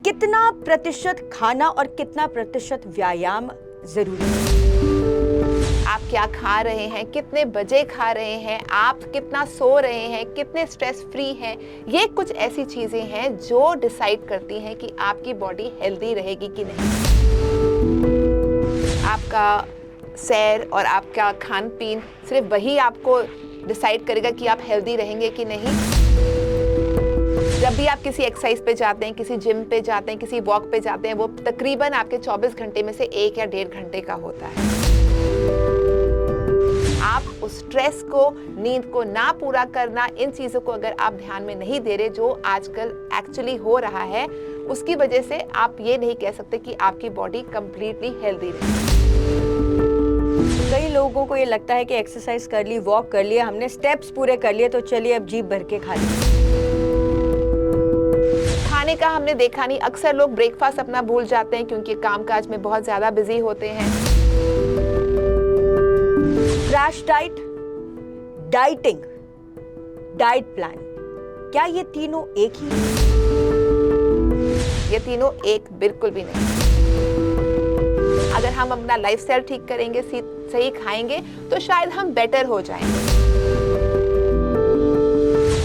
कितना प्रतिशत खाना और कितना प्रतिशत व्यायाम जरूरी है? आप क्या खा रहे हैं, कितने बजे खा रहे हैं, आप कितना सो रहे हैं, कितने स्ट्रेस फ्री हैं, ये कुछ ऐसी चीजें हैं जो डिसाइड करती हैं कि आपकी बॉडी हेल्दी रहेगी कि नहीं। आपका सैर और आपका खान पीन सिर्फ वही आपको डिसाइड करेगा कि आप हेल्दी रहेंगे कि नहीं। जब भी आप किसी एक्सरसाइज पे जाते हैं, किसी जिम पे जाते हैं, किसी वॉक पे जाते हैं, वो तकरीबन आपके 24 घंटे में से 1 या 1.5 घंटे का होता है। आप उस स्ट्रेस को, नींद को ना पूरा करना, इन चीज़ों को अगर आप ध्यान में नहीं दे रहे जो आजकल एक्चुअली हो रहा है, उसकी वजह से आप ये नहीं कह सकते कि आपकी बॉडी कंप्लीटली हेल्दी रहे। कई लोगों को ये लगता है कि एक्सरसाइज कर ली, वॉक कर लिया, हमने स्टेप्स पूरे कर लिए तो चलिए अब जीभ भर के खा लिया। खाने का हमने देखा नहीं, अक्सर लोग ब्रेकफास्ट अपना भूल जाते हैं क्योंकि कामकाज में बहुत ज़्यादा बिजी होते हैं। Crash diet, dieting, diet plan, क्या ये तीनों एक ही हैं? ये तीनों एक बिल्कुल भी नहीं। अगर हम अपना लाइफस्टाइल ठीक करेंगे, सही खाएंगे, तो शायद हम बेटर हो जाएंगे।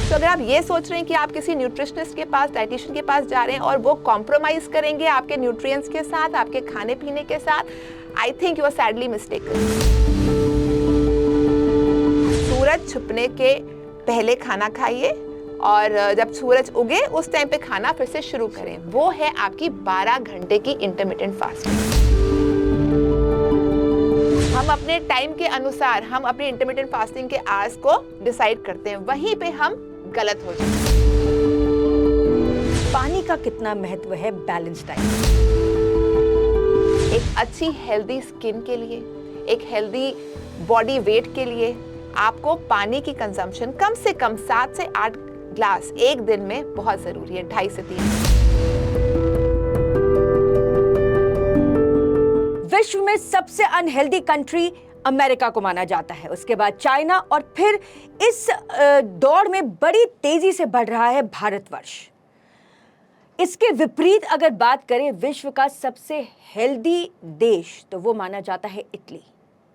तो अगर आप ये सोच रहे हैं कि आप किसी न्यूट्रिशनिस्ट के पास, डाइटिशियन के पास जा रहे हैं और वो कॉम्प्रोमाइज करेंगे आपके न्यूट्रिएंट्स के साथ, आपके खाने पीने के साथ, I think you are sadly mistaken. सूरज छुपने के पहले खाना खाइए और जब सूरज उगे उस टाइम पे खाना फिर से शुरू करें। वो है आपकी 12 घंटे की इंटरमिटेंट फास्टिंग। हम अपने टाइम के अनुसार हम अपनी इंटरमिटेंट फास्टिंग के आवर्स को डिसाइड करते हैं, वहीं पे हम गलत हो जाते हैं। पानी का कितना महत्व है बैलेंस डाइट? एक अच्छी हेल्दी स्किन के लिए, एक हेल्दी बॉडी वेट के लिए आपको पानी की कंजम्पशन कम से कम 7 से 8 ग्लास एक दिन में बहुत जरूरी है, 2.5 से 3। विश्व में सबसे अनहेल्दी कंट्री अमेरिका को माना जाता है, उसके बाद चाइना और फिर इस दौड़ में बड़ी तेजी से बढ़ रहा है भारतवर्ष। इसके विपरीत अगर बात करें विश्व का सबसे हेल्दी देश तो वो माना जाता है इटली।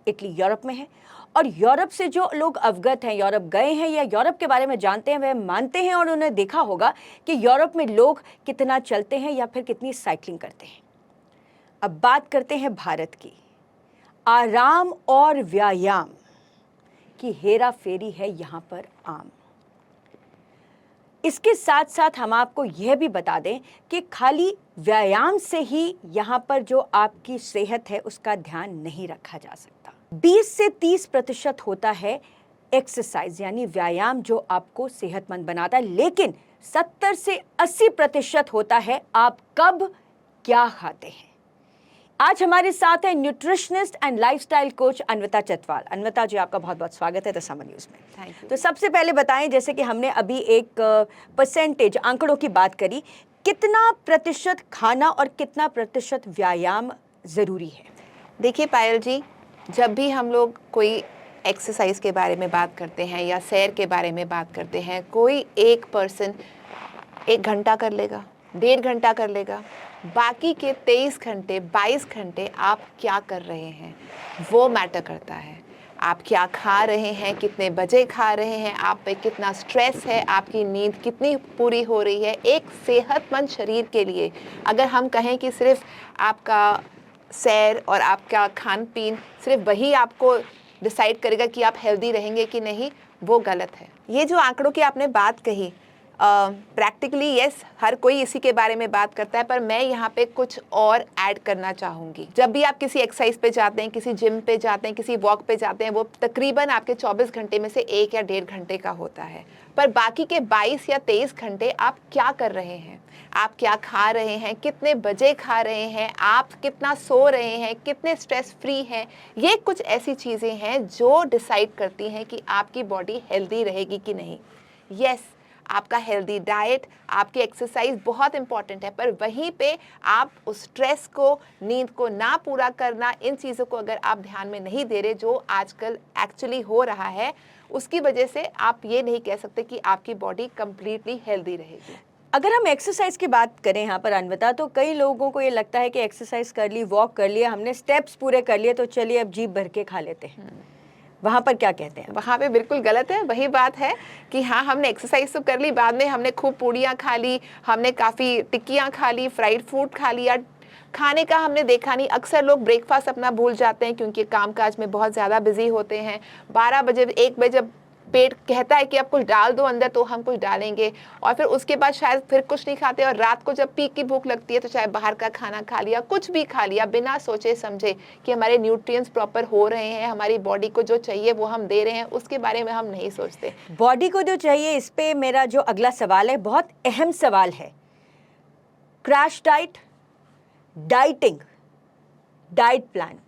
इटली यूरोप में है और यूरोप से जो लोग अवगत हैं, यूरोप गए हैं या यूरोप के बारे में जानते हैं, वह मानते हैं और उन्होंने देखा होगा कि यूरोप में लोग कितना चलते हैं या फिर कितनी साइकिलिंग करते हैं। अब बात करते हैं भारत की। आराम और व्यायाम की हेरा फेरी है यहाँ पर आम। इसके साथ साथ हम आपको यह भी बता दें कि खाली व्यायाम से ही यहाँ पर जो आपकी सेहत है उसका ध्यान नहीं रखा जा सकता। 20 से 30% होता है एक्सरसाइज यानी व्यायाम जो आपको सेहतमंद बनाता है, लेकिन 70 से 80% होता है आप कब क्या खाते हैं। आज हमारे साथ है nutritionist and lifestyle coach Anvita Chatwal. Anvita ji, आपका बहुत बहुत स्वागत है द समर न्यूज़ में। Thank you. तो सबसे पहले बताएं, जैसे कि हमने अभी एक परसेंटेज आंकड़ों की बात करी, कितना प्रतिशत खाना और कितना प्रतिशत व्यायाम ज़रूरी है? देखिए पायल जी, जब भी हम लोग कोई एक्सरसाइज के बारे में बात करते हैं या सैर के बारे में बात करते हैं, कोई एक पर्सन 1 घंटा कर लेगा, 1.5 घंटा कर लेगा, बाकी के 23 घंटे, 22 घंटे आप क्या कर रहे हैं वो मैटर करता है। आप क्या खा रहे हैं, कितने बजे खा रहे हैं, आप पे कितना स्ट्रेस है, आपकी नींद कितनी पूरी हो रही है। एक सेहतमंद शरीर के लिए अगर हम कहें कि सिर्फ आपका सैर और आपका खान पीन सिर्फ वही आपको डिसाइड करेगा कि आप हेल्दी रहेंगे कि नहीं, वो गलत है। ये जो आंकड़ों की आपने बात कही, प्रैक्टिकली यस, हर कोई इसी के बारे में बात करता है, पर मैं यहाँ पे कुछ और ऐड करना चाहूँगी। जब भी आप किसी एक्सरसाइज पे जाते हैं, किसी जिम पे जाते हैं, किसी वॉक पे जाते हैं, वो तकरीबन आपके 24 घंटे में से 1 या 1.5 घंटे का होता है, पर बाकी के 22 या 23 घंटे आप क्या कर रहे हैं, आप क्या खा रहे हैं, कितने बजे खा रहे हैं, आप कितना सो रहे हैं, कितने स्ट्रेस फ्री हैं, ये कुछ ऐसी चीज़ें हैं जो डिसाइड करती हैं कि आपकी बॉडी हेल्दी रहेगी कि नहीं। यस, आपका हेल्दी डाइट, आपकी एक्सरसाइज बहुत इंपॉर्टेंट है, पर वहीं पे आप उस स्ट्रेस को, नींद को ना पूरा करना, इन चीज़ों को अगर आप ध्यान में नहीं दे रहे जो आजकल एक्चुअली हो रहा है, उसकी वजह से आप ये नहीं कह सकते कि आपकी बॉडी कंप्लीटली हेल्दी रहेगी। अगर हम एक्सरसाइज की बात करें यहाँ पर अनवता, तो कई लोगों को ये लगता है कि एक्सरसाइज कर ली, वॉक कर लिया, हमने स्टेप्स पूरे कर लिए, तो चलिए अब जीभ भर के खा लेते हैं। वहाँ पर क्या कहते हैं? वहाँ पे बिल्कुल गलत है। वही बात है कि हाँ, हमने एक्सरसाइज तो कर ली, बाद में हमने खूब पूड़ियाँ खा ली, हमने काफ़ी टिक्कियाँ खा ली, फ्राइड फूड खा लिया, खाने का हमने देखा नहीं। अक्सर लोग ब्रेकफास्ट अपना भूल जाते हैं क्योंकि कामकाज में बहुत ज़्यादा बिजी होते हैं। 12 बजे 1 बजे जब पेट कहता है कि आप कुछ डाल दो अंदर, तो हम कुछ डालेंगे, और फिर उसके बाद शायद फिर कुछ नहीं खाते, और रात को जब पीक की भूख लगती है तो चाहे बाहर का खाना खा लिया, कुछ भी खा लिया, बिना सोचे समझे कि हमारे न्यूट्रिएंट्स प्रॉपर हो रहे हैं, हमारी बॉडी को जो चाहिए वो हम दे रहे हैं, उसके बारे में हम नहीं सोचते। बॉडी को जो चाहिए, इस पे मेरा जो अगला सवाल है बहुत अहम सवाल है। Crash diet, dieting, diet plan,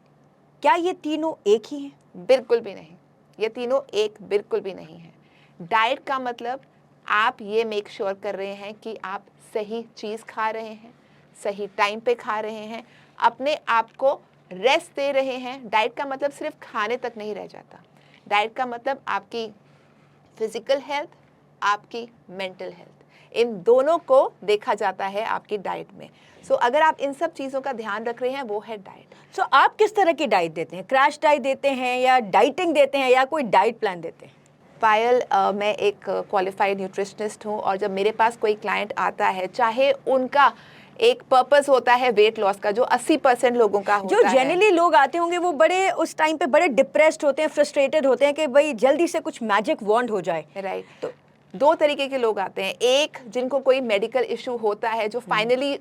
क्या ये तीनों एक ही हैं? बिल्कुल भी नहीं, ये तीनों एक बिल्कुल भी नहीं है। डाइट का मतलब आप ये मेक श्योर कर रहे हैं कि आप सही चीज़ खा रहे हैं, सही टाइम पे खा रहे हैं, अपने आप को रेस्ट दे रहे हैं। डाइट का मतलब सिर्फ खाने तक नहीं रह जाता। डाइट का मतलब आपकी फिजिकल हेल्थ, आपकी मेंटल हेल्थ, इन दोनों को देखा जाता है आपकी डाइट में। सो अगर आप इन सब चीज़ों का ध्यान रख रहे हैं, वो है डाइट। सो आप किस तरह की डाइट देते हैं? क्रैश डाइट देते हैं या डाइटिंग देते हैं या कोई डाइट प्लान देते हैं? पायल, मैं एक क्वालिफाइड न्यूट्रिशनिस्ट हूँ, और जब मेरे पास कोई क्लाइंट आता है, चाहे उनका एक पर्पस होता है वेट लॉस का, जो 80% लोगों का होता जो है। जनरली लोग आते होंगे वो बड़े उस टाइम पे बड़े डिप्रेस्ड होते हैं, फ्रस्ट्रेटेड होते हैं कि भाई जल्दी से कुछ मैजिक वॉन्ड हो जाए। राइट। तो 2 तरीके के लोग आते हैं। एक, जिनको कोई मेडिकल इशू होता है, जो फाइनली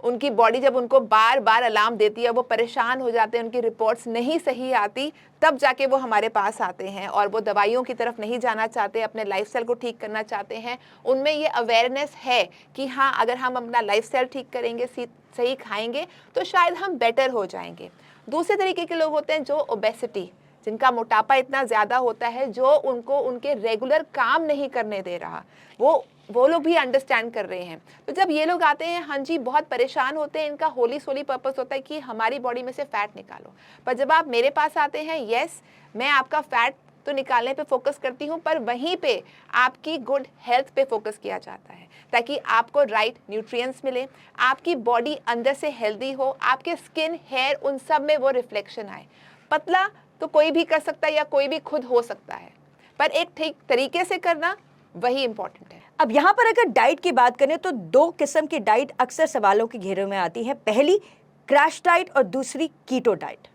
उनकी बॉडी जब उनको बार बार अलार्म देती है, वो परेशान हो जाते हैं, उनकी रिपोर्ट्स नहीं सही आती, तब जाके वो हमारे पास आते हैं, और वो दवाइयों की तरफ नहीं जाना चाहते, अपने लाइफस्टाइल को ठीक करना चाहते हैं। उनमें ये अवेयरनेस है कि हाँ, अगर हम अपना लाइफस्टाइल ठीक करेंगे, सही खाएंगे, तो शायद हम बेटर हो जाएंगे। दूसरे तरीके के लोग होते हैं जो ओबेसिटी, जिनका मोटापा इतना ज़्यादा होता है, जो उनको उनके रेगुलर काम नहीं करने दे रहा, वो लोग भी अंडरस्टैंड कर रहे हैं। तो जब ये लोग आते हैं, हाँ जी, बहुत परेशान होते हैं, इनका होली सोली पर्पस होता है कि हमारी बॉडी में से फैट निकालो। पर जब आप मेरे पास आते हैं, यस, मैं आपका फैट तो निकालने पे फोकस करती हूँ, पर वहीं पे आपकी गुड हेल्थ पे फोकस किया जाता है, ताकि आपको राइट न्यूट्रिएंट्स मिले, आपकी बॉडी अंदर से हेल्दी हो, आपके स्किन, हेयर, उन सब में वो रिफ्लेक्शन आए। पतला तो कोई भी कर सकता है या कोई भी खुद हो सकता है, पर एक ठीक तरीके से करना वही इंपॉर्टेंट है। अब यहाँ पर अगर डाइट की बात करें तो 2 किस्म की डाइट अक्सर सवालों के घेरे में आती है। पहली क्रैश डाइट और दूसरी कीटो डाइट।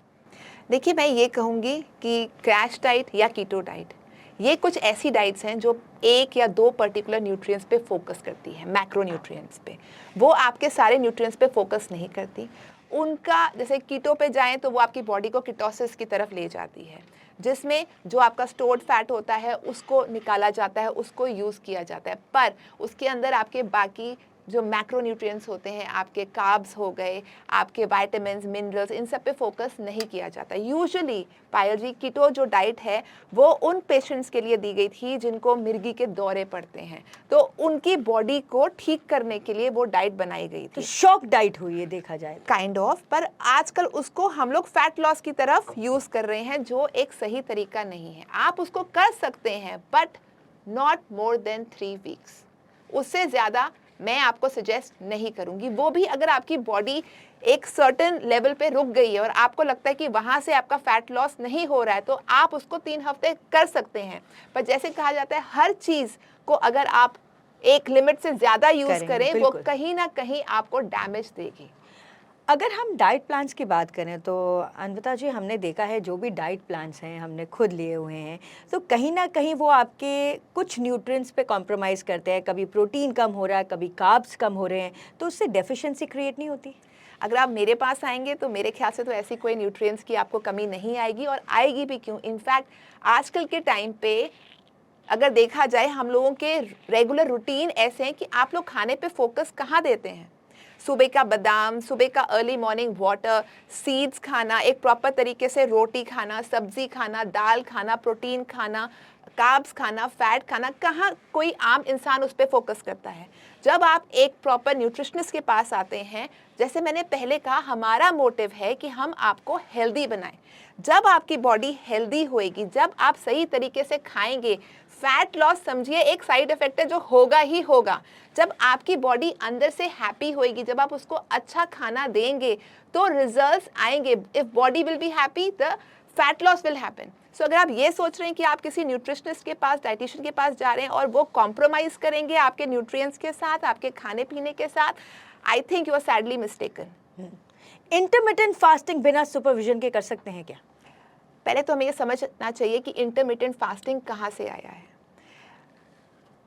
देखिए, मैं ये कहूँगी कि क्रैश डाइट या कीटो डाइट, ये कुछ ऐसी डाइट्स हैं जो 1 या 2 पर्टिकुलर न्यूट्रिएंट्स पे फोकस करती है, मैक्रो न्यूट्रिएंट्स पे। वो आपके सारे न्यूट्रिएंट्स पे फोकस नहीं करती। उनका, जैसे कीटो पे जाएं तो वो आपकी बॉडी को कीटोसिस की तरफ ले जाती है, जिसमें जो आपका स्टोर्ड फैट होता है उसको निकाला जाता है, उसको यूज़ किया जाता है, पर उसके अंदर आपके बाकी जो मैक्रो न्यूट्रिएंट्स होते हैं, आपके कार्ब्स हो गए, आपके विटामिन्स, मिनरल्स, इन सब पे फोकस नहीं किया जाता। यूजुअली पायल जी, कीटो जो डाइट है वो उन पेशेंट्स के लिए दी गई थी जिनको मिर्गी के दौरे पड़ते हैं, तो उनकी बॉडी को ठीक करने के लिए वो डाइट बनाई गई तो थी। शॉक डाइट हुई है देखा जाए, काइंड ऑफ, पर आजकल उसको हम लोग फैट लॉस की तरफ यूज़ कर रहे हैं, जो एक सही तरीका नहीं है। आप उसको कर सकते हैं, but not more than 3 weeks. उससे ज़्यादा मैं आपको सजेस्ट नहीं करूंगी। वो भी अगर आपकी बॉडी एक सर्टेन लेवल पे रुक गई है और आपको लगता है कि वहाँ से आपका फैट लॉस नहीं हो रहा है, तो आप उसको 3 हफ्ते कर सकते हैं। पर जैसे कहा जाता है, हर चीज़ को अगर आप एक लिमिट से ज़्यादा यूज़ करें, वो कहीं ना कहीं आपको डैमेज देगी। अगर हम डाइट प्लान्स की बात करें तो अनवता जी, हमने देखा है जो भी डाइट प्लान्स हैं हमने खुद लिए हुए हैं, तो कहीं ना कहीं वो आपके कुछ न्यूट्रिएंट्स पे कॉम्प्रोमाइज़ करते हैं। कभी प्रोटीन कम हो रहा है, कभी कार्ब्स कम हो रहे हैं, तो उससे डेफिशिएंसी क्रिएट नहीं होती? अगर आप मेरे पास आएंगे तो मेरे ख्याल से तो ऐसी कोई न्यूट्रिएंट्स की आपको कमी नहीं आएगी, और आएगी भी क्यों। इनफैक्ट आजकल के टाइम पे अगर देखा जाए, हम लोगों के रेगुलर रूटीन ऐसे हैं कि आप लोग खाने पे फोकस कहाँ देते हैं। सुबह का बादाम, सुबह का अर्ली मॉर्निंग वाटर, सीड्स खाना, एक प्रॉपर तरीके से रोटी खाना, सब्जी खाना, दाल खाना, प्रोटीन खाना, कार्ब्स खाना, फैट खाना, कहाँ कोई आम इंसान उस पर फोकस करता है। जब आप एक प्रॉपर न्यूट्रिशनिस्ट के पास आते हैं, जैसे मैंने पहले कहा, हमारा मोटिव है कि हम आपको हेल्दी बनाएं। जब आपकी बॉडी हेल्दी होएगी, जब आप सही तरीके से खाएंगे, फैट लॉस समझिए एक साइड इफेक्ट है जो होगा ही होगा। जब आपकी बॉडी अंदर से हैप्पी होएगी, जब आप उसको अच्छा खाना देंगे तो रिजल्ट्स आएंगे। If body will be happy the fat loss will happen. So अगर आप ये सोच रहे हैं कि आप किसी न्यूट्रिशनिस्ट के पास, डाइटिशियन के पास जा रहे हैं और वो कॉम्प्रोमाइज करेंगे आपके न्यूट्रिएंट्स के साथ, आपके खाने पीने के साथ, I think you are sadly mistaken. Intermittent fasting बिना सुपरविजन के कर सकते हैं क्या? पहले तो हमें ये समझना चाहिए कि इंटरमिटेंट फास्टिंग कहाँ से आया है।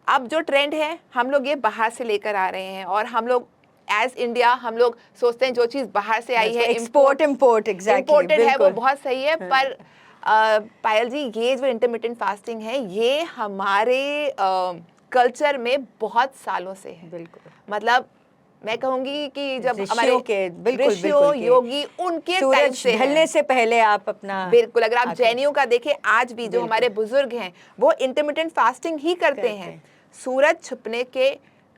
अब जो ट्रेंड है हम लोग ये बाहर से लेकर आ रहे हैं, और हम लोग एज इंडिया हम लोग सोचते हैं जो चीज़ बाहर से आई है, इम्पोर्टेड है, वो बहुत सही है। पर पायल जी, ये जो इंटरमिटेंट फास्टिंग है ये हमारे कल्चर में बहुत सालों से है। बिल्कुल, मतलब मैं कहूंगी कि जब हमारे ऋषियों योगी उनके टाइम से ढलने से पहले आप अपना, बिल्कुल, अगर आप जैनियों का देखें आज भी जो हमारे बुजुर्ग हैं वो इंटरमिटेंट फास्टिंग ही करते हैं। सूरज छुपने के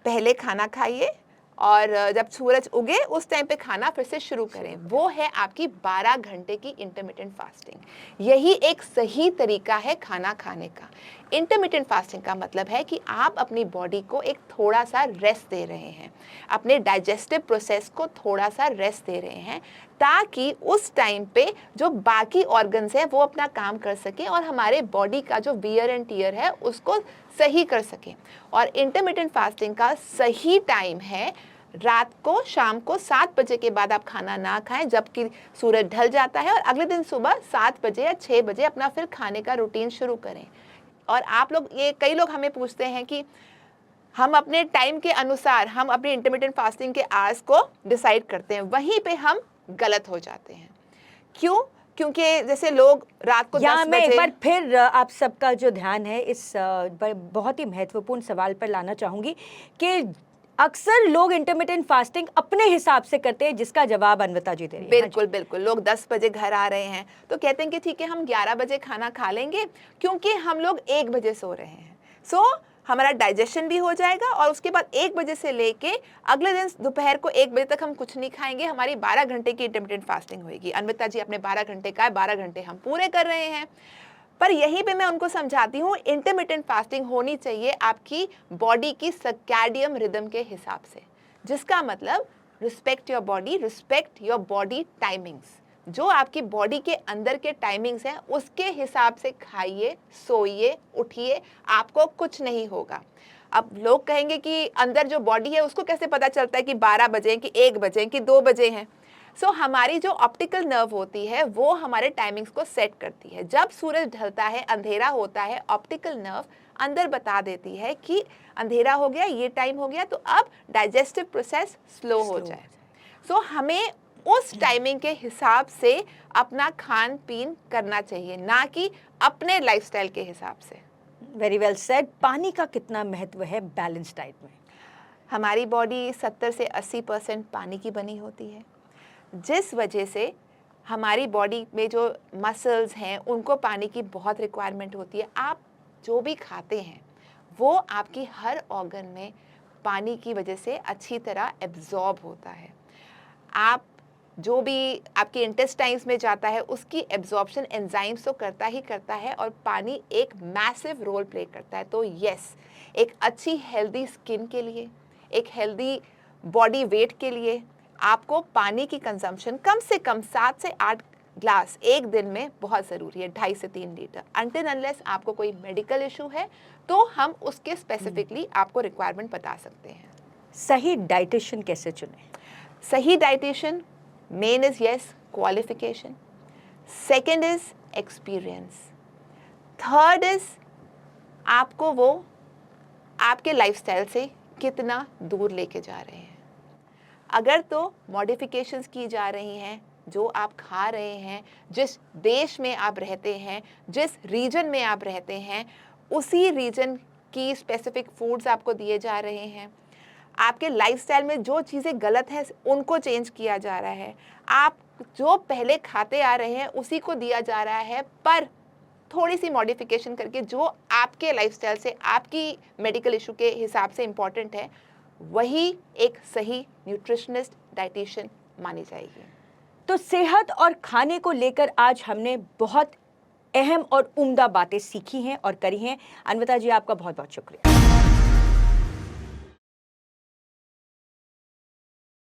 पहले खाना खाइए और जब सूरज उगे उस टाइम पे खाना फिर से शुरू करें। वो है आपकी 12 घंटे की इंटरमिटेंट फास्टिंग। यही एक सही तरीका है खाना खाने का। इंटरमिटेंट फास्टिंग का मतलब है कि आप अपनी बॉडी को एक थोड़ा सा रेस्ट दे रहे हैं, अपने डाइजेस्टिव प्रोसेस को थोड़ा सा रेस्ट दे रहे हैं, ताकि उस टाइम पे जो बाकी ऑर्गन्स हैं वो अपना काम कर सकें और हमारे बॉडी का जो वियर एंड टीयर है उसको सही कर सकें। और इंटरमिटेंट फास्टिंग का सही टाइम है रात को, शाम को 7 बजे के बाद आप खाना ना खाएं, जबकि सूरज ढल जाता है, और अगले दिन सुबह 7 बजे या 6 बजे अपना फिर खाने का रूटीन शुरू करें। और आप लोग, ये कई लोग हमें पूछते हैं कि हम अपने टाइम के अनुसार हम अपनी इंटरमिटेंट फास्टिंग के आवर्स को डिसाइड करते हैं, वहीं पे हम गलत हो जाते हैं। क्यों? क्योंकि जैसे लोग रात को 10 मैं बजे, एक बार फिर आप सबका जो ध्यान है इस बहुत ही महत्वपूर्ण सवाल पर लाना चाहूँगी कि अक्सर लोग इंटरमिटेंट फास्टिंग अपने हिसाब से करते हैं, जिसका जवाब अन्विता जी दे रही है। बिल्कुल बिल्कुल, लोग 10 बजे घर आ रहे हैं तो कहते हैं कि ठीक है हम 11 बजे खाना खा लेंगे क्योंकि हम लोग 1 बजे सो रहे हैं। सो हमारा डाइजेशन भी हो जाएगा और उसके बाद 1 बजे से लेके अगले दिन दोपहर को 1 बजे तक हम कुछ नहीं खाएंगे, हमारी 12 घंटे की इंटरमिटेंट फास्टिंग होगी। अन्विता जी अपने 12 घंटे का है, 12 घंटे हम पूरे कर रहे हैं। पर यहीं पे मैं उनको समझाती हूँ इंटरमिटेंट फास्टिंग होनी चाहिए आपकी बॉडी की सर्कैडियन रिदम के हिसाब से, जिसका मतलब respect your body, respect your body timings. जो आपकी बॉडी के अंदर के टाइमिंग्स हैं उसके हिसाब से खाइए, सोइए, उठिए, आपको कुछ नहीं होगा। अब लोग कहेंगे कि अंदर जो बॉडी है उसको कैसे पता चलता है कि 12 बजे कि 1 बजे कि 2 बजे हैं। सो हमारी जो ऑप्टिकल नर्व होती है वो हमारे टाइमिंग्स को सेट करती है। जब सूरज ढलता है, अंधेरा होता है, ऑप्टिकल नर्व अंदर बता देती है कि अंधेरा हो गया, ये टाइम हो गया, तो अब डाइजेस्टिव प्रोसेस स्लो हो जाए। सो हमें उस टाइमिंग के हिसाब से अपना खान पीन करना चाहिए, ना कि अपने लाइफस्टाइल के हिसाब से। Very well said. पानी का कितना महत्व है बैलेंस डाइट में? हमारी बॉडी 70 से 80% पानी की बनी होती है, जिस वजह से हमारी बॉडी में जो मसल्स हैं उनको पानी की बहुत रिक्वायरमेंट होती है। आप जो भी खाते हैं वो आपकी हर ऑर्गन में पानी की वजह से अच्छी तरह एब्जॉर्ब होता है। आप जो भी आपके इंटेस्टाइन्स में जाता है उसकी एब्जॉर्प्शन एंजाइम्स तो करता ही करता है, और पानी एक मैसिव रोल प्ले करता है। तो यस, एक अच्छी हेल्दी स्किन के लिए, एक हेल्दी बॉडी वेट के लिए आपको पानी की कंजम्पशन कम से कम 7 से 8 ग्लास एक दिन में बहुत ज़रूरी है, 2.5 से 3 लीटर। अनटिल अनलेस आपको कोई मेडिकल इशू है तो हम उसके स्पेसिफिकली आपको रिक्वायरमेंट बता सकते हैं। सही डाइटिशियन कैसे चुने? सही dietitian, main is yes qualification, second is experience, third is आपको वो आपके लाइफस्टाइल से कितना दूर लेके जा रहे हैं। अगर तो मॉडिफिकेशंस की जा रही हैं, जो आप खा रहे हैं, जिस देश में आप रहते हैं, जिस रीजन में आप रहते हैं, उसी रीजन की स्पेसिफिक फूड्स आपको दिए जा रहे हैं, आपके लाइफस्टाइल में जो चीज़ें गलत हैं उनको चेंज किया जा रहा है, आप जो पहले खाते आ रहे हैं उसी को दिया जा रहा है, पर थोड़ी सी मॉडिफिकेशन करके जो आपके लाइफस्टाइल से, आपकी मेडिकल इशू के हिसाब से इम्पॉर्टेंट है, वही एक सही न्यूट्रिशनिस्ट, डाइटिशियन मानी जाएगी। तो सेहत और खाने को लेकर आज हमने बहुत अहम और उम्दा बातें सीखी हैं और करी हैं। अन्विता जी, आपका बहुत बहुत शुक्रिया।